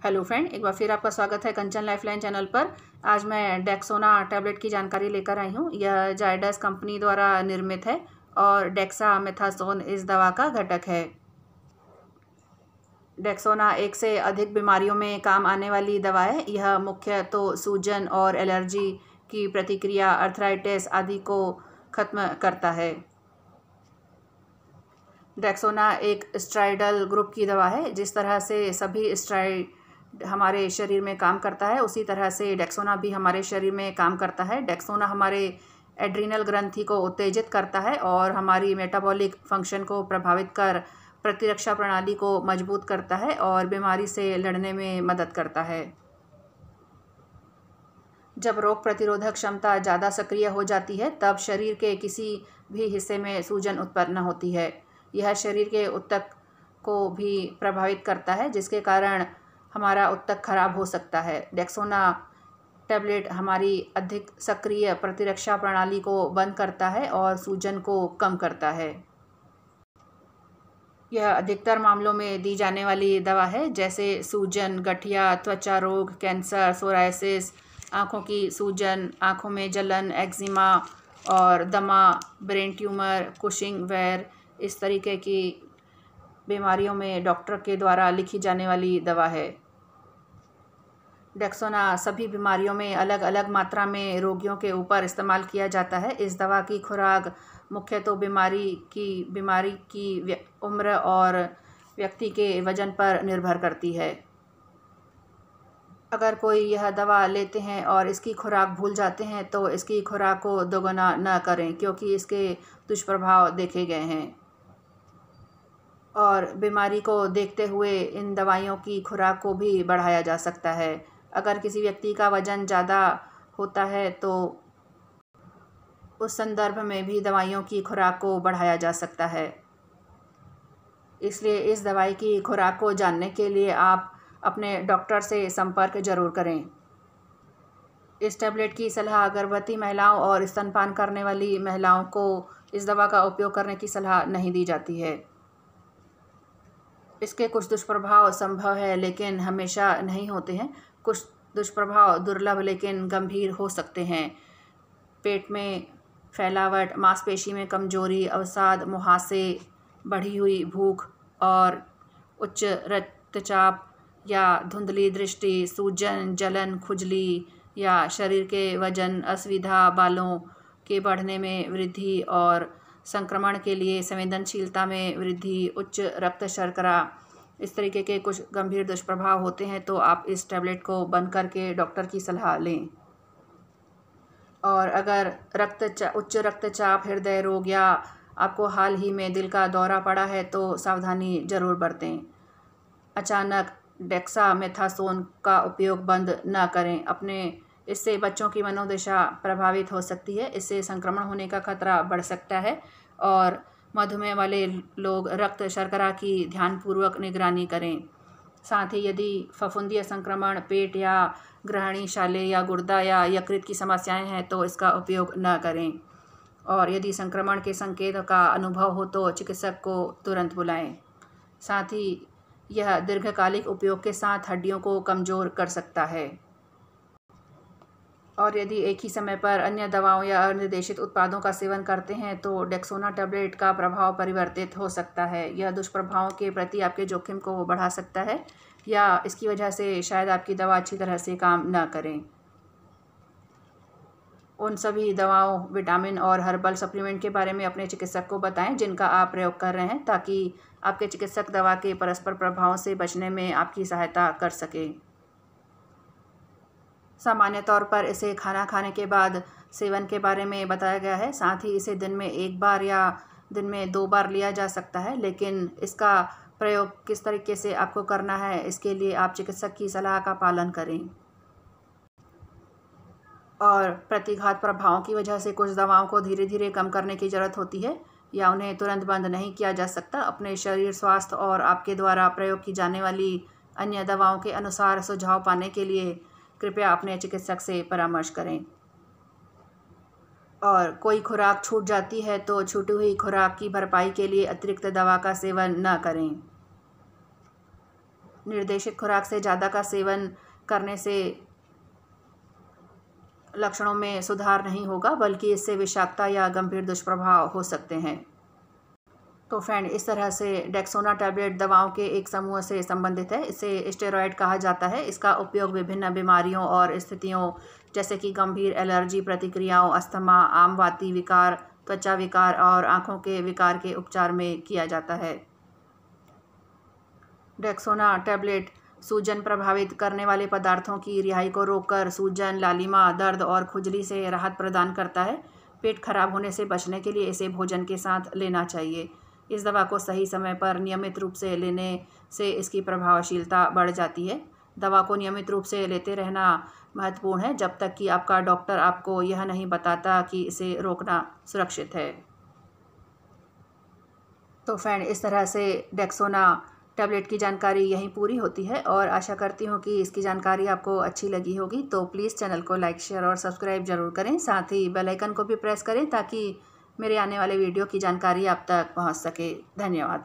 Hello friend, एक बार फिर आपका स्वागत है कंचन लाइफलाइन चैनल पर। आज मैं डेक्सोना टैबलेट की जानकारी लेकर आई हूँ। यह जायडस कंपनी द्वारा निर्मित है और डेक्सामेथासोन इस दवा का घटक है। डेक्सोना एक से अधिक बीमारियों में काम आने वाली दवा है। यह मुख्य तो सूजन और एलर्जी की प्रतिक्रिया, अर्थराइटिस आदि को खत्म करता है। डेक्सोना एक स्टेरॉयडल ग्रुप की दवा है। जिस तरह से सभी स्टेरॉयड हमारे शरीर में काम करता है, उसी तरह से डेक्सोना भी हमारे शरीर में काम करता है। डेक्सोना हमारे एड्रिनल ग्रंथि को उत्तेजित करता है और हमारी मेटाबॉलिक फंक्शन को प्रभावित कर प्रतिरक्षा प्रणाली को मजबूत करता है और बीमारी से लड़ने में मदद करता है। जब रोग प्रतिरोधक क्षमता ज़्यादा सक्रिय हो जाती है, तब शरीर के किसी भी हिस्से में सूजन उत्पन्न होती है। यह शरीर के ऊतक को भी प्रभावित करता है, जिसके कारण हमारा ऊतक खराब हो सकता है। डेक्सोना टैबलेट हमारी अधिक सक्रिय प्रतिरक्षा प्रणाली को बंद करता है और सूजन को कम करता है। यह अधिकतर मामलों में दी जाने वाली दवा है, जैसे सूजन, गठिया, त्वचा रोग, कैंसर, सोरायसिस, आँखों की सूजन, आँखों में जलन, एक्जिमा और दमा, ब्रेन ट्यूमर, कुशिंग वेयर, इस तरीके की बीमारियों में डॉक्टर के द्वारा लिखी जाने वाली दवा है। डेक्सोना सभी बीमारियों में अलग अलग मात्रा में रोगियों के ऊपर इस्तेमाल किया जाता है। इस दवा की खुराक मुख्य तो बीमारी की उम्र और व्यक्ति के वजन पर निर्भर करती है। अगर कोई यह दवा लेते हैं और इसकी खुराक भूल जाते हैं, तो इसकी खुराक को दोगुना न करें, क्योंकि इसके दुष्प्रभाव देखे गए हैं। और बीमारी को देखते हुए इन दवाइयों की खुराक को भी बढ़ाया जा सकता है। अगर किसी व्यक्ति का वज़न ज़्यादा होता है, तो उस संदर्भ में भी दवाइयों की खुराक को बढ़ाया जा सकता है। इसलिए इस दवाई की खुराक को जानने के लिए आप अपने डॉक्टर से संपर्क जरूर करें। इस टैबलेट की सलाह गर्भवती महिलाओं और स्तनपान करने वाली महिलाओं को इस दवा का उपयोग करने की सलाह नहीं दी जाती है। इसके कुछ दुष्प्रभाव संभव है, लेकिन हमेशा नहीं होते हैं। कुछ दुष्प्रभाव दुर्लभ लेकिन गंभीर हो सकते हैं। पेट में फैलावट, मांसपेशी में कमजोरी, अवसाद, मुहासे, बढ़ी हुई भूख और उच्च रक्तचाप या धुंधली दृष्टि, सूजन, जलन, खुजली या शरीर के वजन, असुविधा, बालों के बढ़ने में वृद्धि और संक्रमण के लिए संवेदनशीलता में वृद्धि, उच्च रक्त शर्करा, इस तरीके के कुछ गंभीर दुष्प्रभाव होते हैं। तो आप इस टैबलेट को बंद करके डॉक्टर की सलाह लें। और अगर उच्च रक्तचाप, हृदय रोग या आपको हाल ही में दिल का दौरा पड़ा है, तो सावधानी जरूर बरतें। अचानक डेक्सामेथासोन का उपयोग बंद न करें। इससे बच्चों की मनोदशा प्रभावित हो सकती है। इससे संक्रमण होने का खतरा बढ़ सकता है। और मधुमेह वाले लोग रक्त शर्करा की ध्यानपूर्वक निगरानी करें। साथ ही यदि फफूंदीय संक्रमण, पेट या ग्रहणी शाले या गुर्दा या यकृत की समस्याएं हैं, तो इसका उपयोग न करें। और यदि संक्रमण के संकेत का अनुभव हो, तो चिकित्सक को तुरंत बुलाएं। साथ ही यह दीर्घकालिक उपयोग के साथ हड्डियों को कमज़ोर कर सकता है। और यदि एक ही समय पर अन्य दवाओं या अनिर्देशित उत्पादों का सेवन करते हैं, तो डेक्सोना टैबलेट का प्रभाव परिवर्तित हो सकता है। यह दुष्प्रभावों के प्रति आपके जोखिम को बढ़ा सकता है, या इसकी वजह से शायद आपकी दवा अच्छी तरह से काम न करें। उन सभी दवाओं, विटामिन और हर्बल सप्लीमेंट के बारे में अपने चिकित्सक को बताएं जिनका आप प्रयोग कर रहे हैं, ताकि आपके चिकित्सक दवा के परस्पर प्रभावों से बचने में आपकी सहायता कर सके। सामान्य तौर पर इसे खाना खाने के बाद सेवन के बारे में बताया गया है। साथ ही इसे दिन में 1 बार या दिन में 2 बार लिया जा सकता है, लेकिन इसका प्रयोग किस तरीके से आपको करना है, इसके लिए आप चिकित्सक की सलाह का पालन करें। और प्रतिघात प्रभावों की वजह से कुछ दवाओं को धीरे धीरे कम करने की ज़रूरत होती है, या उन्हें तुरंत बंद नहीं किया जा सकता। अपने शरीर, स्वास्थ्य और आपके द्वारा प्रयोग की जाने वाली अन्य दवाओं के अनुसार सुझाव पाने के लिए कृपया अपने चिकित्सक से परामर्श करें। और कोई खुराक छूट जाती है, तो छूटी हुई खुराक की भरपाई के लिए अतिरिक्त दवा का सेवन न करें। निर्देशित खुराक से ज़्यादा का सेवन करने से लक्षणों में सुधार नहीं होगा, बल्कि इससे विषाक्तता या गंभीर दुष्प्रभाव हो सकते हैं। तो फ्रेंड, इस तरह से डेक्सोना टैबलेट दवाओं के एक समूह से संबंधित है। इसे स्टेरॉयड कहा जाता है। इसका उपयोग विभिन्न बीमारियों और स्थितियों जैसे कि गंभीर एलर्जी प्रतिक्रियाओं, अस्थमा, आम वाती विकार, त्वचा विकार और आँखों के विकार के उपचार में किया जाता है। डेक्सोना टैबलेट सूजन प्रभावित करने वाले पदार्थों की रिहाई को रोककर सूजन, लालिमा, दर्द और खुजली से राहत प्रदान करता है। पेट खराब होने से बचने के लिए इसे भोजन के साथ लेना चाहिए। इस दवा को सही समय पर नियमित रूप से लेने से इसकी प्रभावशीलता बढ़ जाती है। दवा को नियमित रूप से लेते रहना महत्वपूर्ण है जब तक कि आपका डॉक्टर आपको यह नहीं बताता कि इसे रोकना सुरक्षित है। तो फ्रेंड, इस तरह से डेक्सोना टैबलेट की जानकारी यहीं पूरी होती है और आशा करती हूँ कि इसकी जानकारी आपको अच्छी लगी होगी। तो प्लीज़ चैनल को लाइक, शेयर और सब्सक्राइब ज़रूर करें। साथ ही बेल आइकन को भी प्रेस करें ताकि मेरे आने वाले वीडियो की जानकारी आप तक पहुँच सके। धन्यवाद।